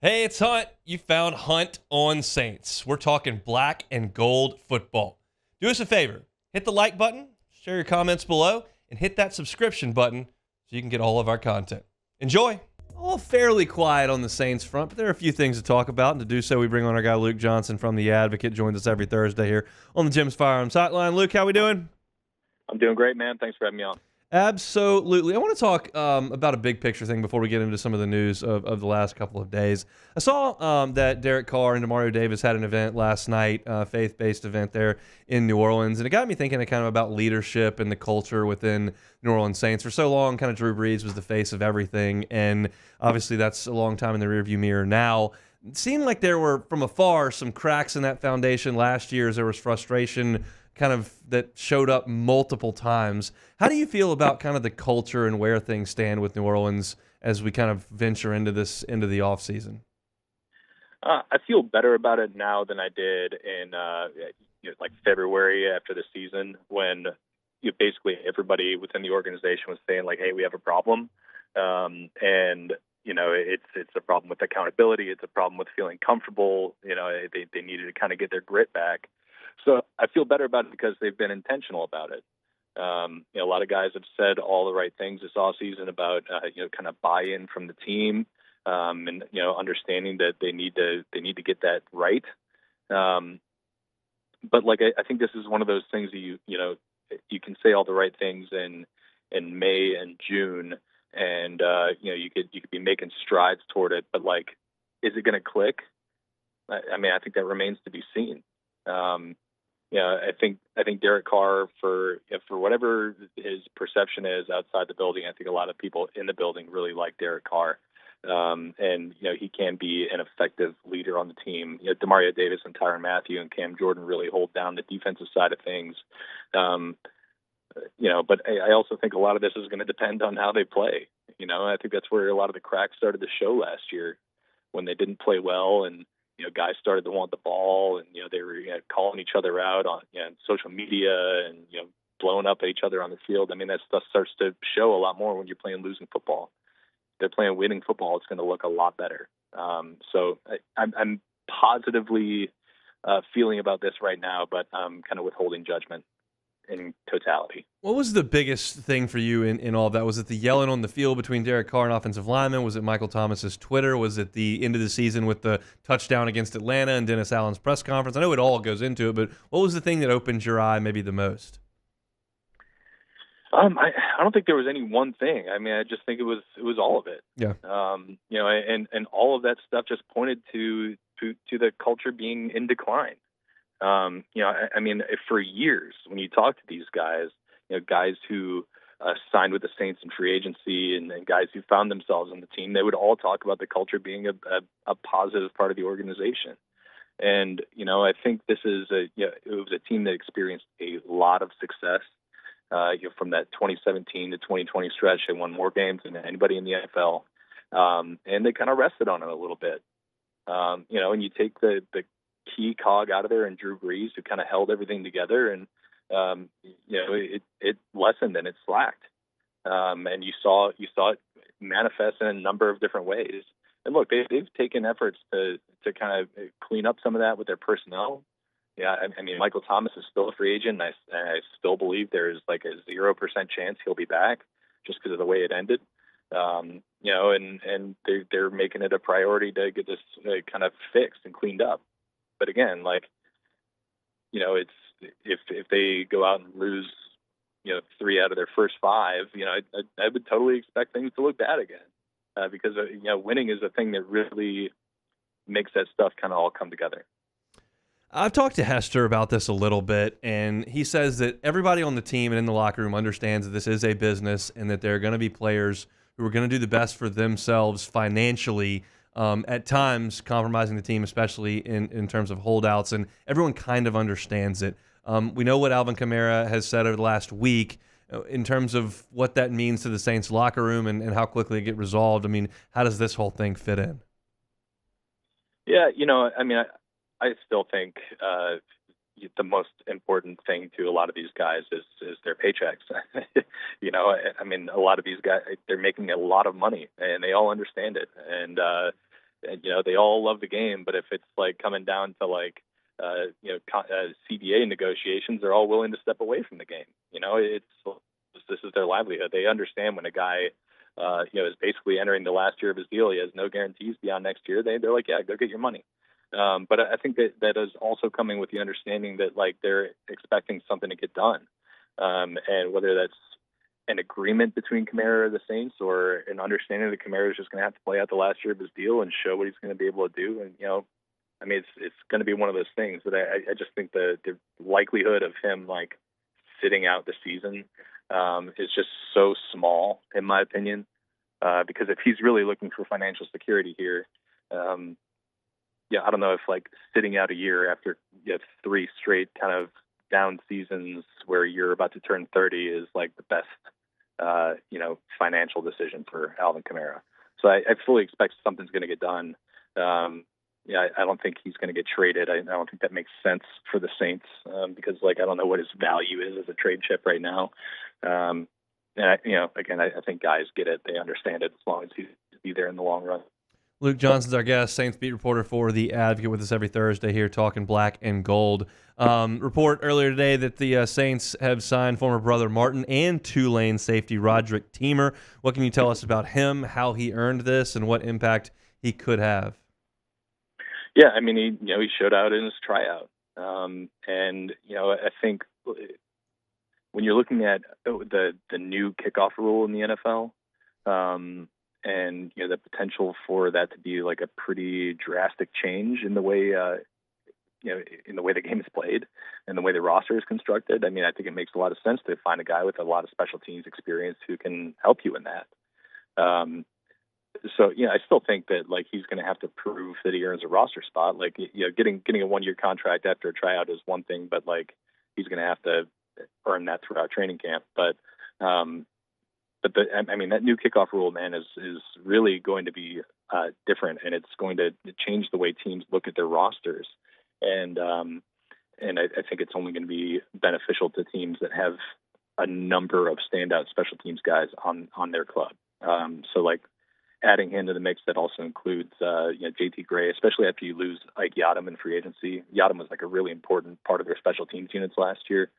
Hey, it's Hunt. You found Hunt on Saints. We're talking black and gold football. Do us a favor. Hit the like button, share your comments below, and hit that subscription button so you can get all of our content. Enjoy. All fairly quiet on the Saints front, but there are a few things to talk about. And to do so, we bring on our guy Luke Johnson from The Advocate. Joins us every Thursday here on the Jim's Firearms Hotline. Luke, how we doing? I'm doing great, man. Thanks for having me on. Absolutely. I want to talk about a big picture thing before we get into some of the news of the last couple of days. I saw that Derek Carr and Demario Davis had an event last night, faith-based event there in New Orleans, and it got me thinking kind of about leadership and the culture within New Orleans Saints. For so long, kind of Drew Brees was the face of everything, and obviously that's a long time in the rearview mirror now. It seemed like there were, from afar, some cracks in that foundation last year as there was frustration kind of that showed up multiple times. How do you feel about kind of the culture and where things stand with New Orleans as we kind of venture into the offseason? I feel better about it now than I did in like February after the season, when basically everybody within the organization was saying like, "Hey, we have a problem," and it's a problem with accountability. It's a problem with feeling comfortable. They needed to kind of get their grit back. So I feel better about it because they've been intentional about it. A lot of guys have said all the right things this offseason about kind of buy-in from the team, and understanding that they need to get that right. But like I think this is one of those things that you can say all the right things in May and June, and you could be making strides toward it. But like, is it going to click? I mean, I think that remains to be seen. I think Derek Carr, for whatever his perception is outside the building, I think a lot of people in the building really like Derek Carr, and he can be an effective leader on the team. Demario Davis and Tyrann Mathieu and Cam Jordan really hold down the defensive side of things. But I also think a lot of this is going to depend on how they play. I think that's where a lot of the cracks started to show last year, when they didn't play well and guys started to want the ball, and they were calling each other out on social media and blowing up at each other on the field. I mean, that stuff starts to show a lot more when you're playing losing football. If they're playing winning football, it's going to look a lot better. So I'm positively feeling about this right now, but I'm kind of withholding judgment in totality. What was the biggest thing for you in all of that? Was it the yelling on the field between Derek Carr and offensive linemen? Was it Michael Thomas's Twitter? Was it the end of the season with the touchdown against Atlanta and Dennis Allen's press conference? I know it all goes into it, but what was the thing that opened your eye maybe the most? I don't think there was any one thing. I mean, I just think it was all of it. Yeah. And all of that stuff just pointed to the culture being in decline. I mean, for years, when you talk to these guys, guys who signed with the Saints in free agency and guys who found themselves on the team, they would all talk about the culture being a positive part of the organization. And, I think this is it was a team that experienced a lot of success. From that 2017 to 2020 stretch, they won more games than anybody in the NFL. And they kind of rested on it a little bit. And you take the key cog out of there and Drew Brees, who kind of held everything together, and it lessened and it slacked, and you saw it manifest in a number of different ways. And look, they've taken efforts to kind of clean up some of that with their personnel. Yeah, I mean, Michael Thomas is still a free agent, and I still believe there's like a 0% chance he'll be back just because of the way it ended. And they're making it a priority to get this kind of fixed and cleaned up. But again, it's if they go out and lose, 3 out of their first 5, I would totally expect things to look bad again, because winning is a thing that really makes that stuff kind of all come together. I've talked to Hester about this a little bit, and he says that everybody on the team and in the locker room understands that this is a business and that there are going to be players who are going to do the best for themselves financially, at times compromising the team, especially in terms of holdouts, and everyone kind of understands it. We know what Alvin Kamara has said over the last week in terms of what that means to the Saints locker room and how quickly it get resolved. I mean, how does this whole thing fit in? Yeah, I mean, I still think the most important thing to a lot of these guys is their paychecks. I mean, a lot of these guys, they're making a lot of money, and they all understand it. And they all love the game, but if it's like coming down to like CBA negotiations, they're all willing to step away from the game. This is their livelihood. They understand when a guy is basically entering the last year of his deal. He has no guarantees beyond next year. They're like, yeah, go get your money. But I think that is also coming with the understanding that like they're expecting something to get done, and whether that's an agreement between Kamara and the Saints or an understanding that Kamara is just going to have to play out the last year of his deal and show what he's going to be able to do. And I mean, it's going to be one of those things. But I just think the likelihood of him like sitting out the season is just so small, in my opinion, because if he's really looking for financial security here, I don't know if like sitting out a year after you have 3 straight kind of down seasons where you're about to turn 30 is like the best, financial decision for Alvin Kamara. So I fully expect something's going to get done. I don't think he's going to get traded. I don't think that makes sense for the Saints because like I don't know what his value is as a trade chip right now. And I think guys get it. They understand it as long as he's be there in the long run. Luke Johnson's our guest, Saints beat reporter for The Advocate, with us every Thursday here talking black and gold. Report earlier today that the Saints have signed former brother Martin and Tulane safety Rodrick Martin. What can you tell us about him, how he earned this, and what impact he could have? Yeah, I mean, he showed out in his tryout. I think when you're looking at the new kickoff rule in the NFL, and the potential for that to be like a pretty drastic change in the way in the way the game is played and the way the roster is constructed. I mean, I think it makes a lot of sense to find a guy with a lot of special teams experience who can help you in that. I still think that like he's going to have to prove that he earns a roster spot. Like getting a 1-year contract after a tryout is one thing, but like he's going to have to earn that throughout training camp. But that new kickoff rule, man, is really going to be different, and it's going to change the way teams look at their rosters. And I think it's only going to be beneficial to teams that have a number of standout special teams guys on their club. So like adding him to the mix, that also includes JT Gray, especially after you lose Ike Yadam in free agency. Yadam was like a really important part of their special teams units last year.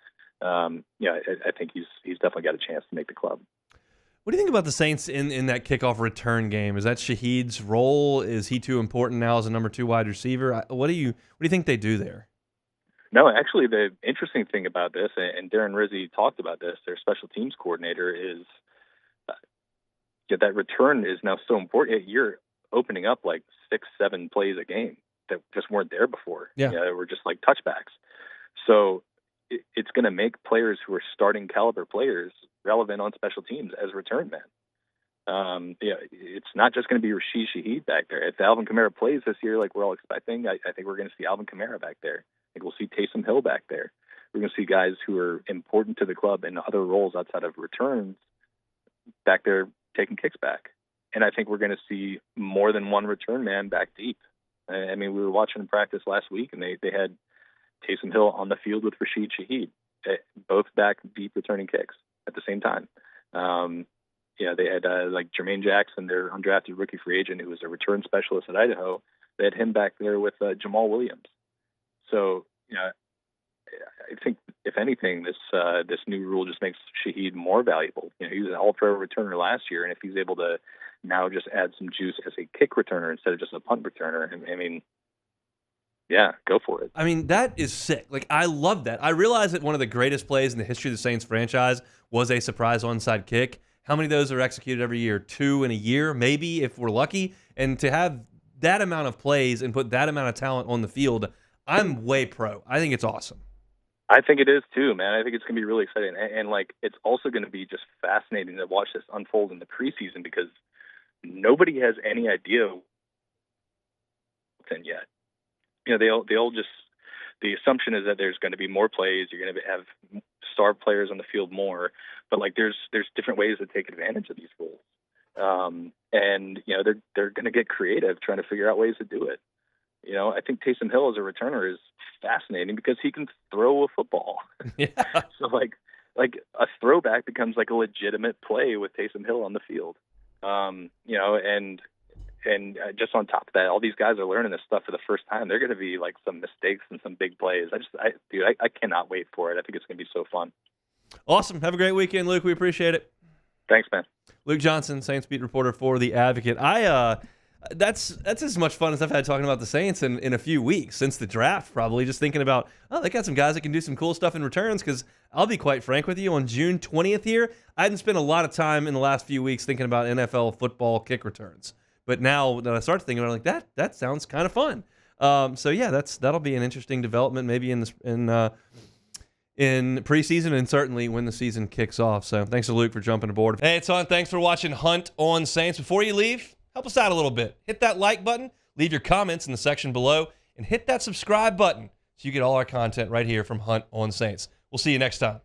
I think he's definitely got a chance to make the club. What do you think about the Saints in that kickoff return game? Is that Shaheed's role? Is he too important now as a number 2 wide receiver? What do you think they do there? No, actually, the interesting thing about this, and Darren Rizzi talked about this, their special teams coordinator, is that return is now so important. You're opening up like 6-7 plays a game that just weren't there before. Yeah, they were just like touchbacks. So it's going to make players who are starting caliber players relevant on special teams as return men. It's not just going to be Rashid Shaheed back there. If Alvin Kamara plays this year like we're all expecting, I think we're going to see Alvin Kamara back there. I think we'll see Taysom Hill back there. We're going to see guys who are important to the club in other roles outside of returns back there taking kicks back. And I think we're going to see more than one return man back deep. I mean, we were watching practice last week, and they had Taysom Hill on the field with Rashid Shaheed, both back deep returning kicks at the same time. They had like Jermaine Jackson, their undrafted rookie free agent, who was a return specialist at Idaho. They had him back there with Jamal Williams. So, I think if anything, this new rule just makes Shaheed more valuable. He was an all-pro returner last year, and if he's able to now just add some juice as a kick returner instead of just a punt returner, I mean, yeah, go for it. I mean, that is sick. Like, I love that. I realize that one of the greatest plays in the history of the Saints franchise was a surprise onside kick. How many of those are executed every year? 2 in a year, maybe, if we're lucky. And to have that amount of plays and put that amount of talent on the field, I'm way pro. I think it's awesome. I think it is too, man. I think it's going to be really exciting. And like, it's also going to be just fascinating to watch this unfold in the preseason because nobody has any idea yet. They all just, the assumption is that there's going to be more plays. You're going to have star players on the field more, but like there's different ways to take advantage of these roles. They're going to get creative trying to figure out ways to do it. I think Taysom Hill as a returner is fascinating because he can throw a football. Yeah. So like a throwback becomes like a legitimate play with Taysom Hill on the field. And just on top of that, all these guys are learning this stuff for the first time. They're going to be like some mistakes and some big plays. I cannot wait for it. I think it's going to be so fun. Awesome. Have a great weekend, Luke. We appreciate it. Thanks, man. Luke Johnson, Saints beat reporter for The Advocate. That's as much fun as I've had talking about the Saints in a few weeks, since the draft probably, just thinking about, they got some guys that can do some cool stuff in returns, because I'll be quite frank with you, on June 20th here, I hadn't spent a lot of time in the last few weeks thinking about NFL football kick returns. But now that I start thinking about it, like, that sounds kind of fun. So yeah, that'll be an interesting development, maybe in preseason, and certainly when the season kicks off. So thanks to Luke for jumping aboard. Hey, it's on. Thanks for watching Hunt on Saints. Before you leave, help us out a little bit. Hit that like button, leave your comments in the section below, and hit that subscribe button so you get all our content right here from Hunt on Saints. We'll see you next time.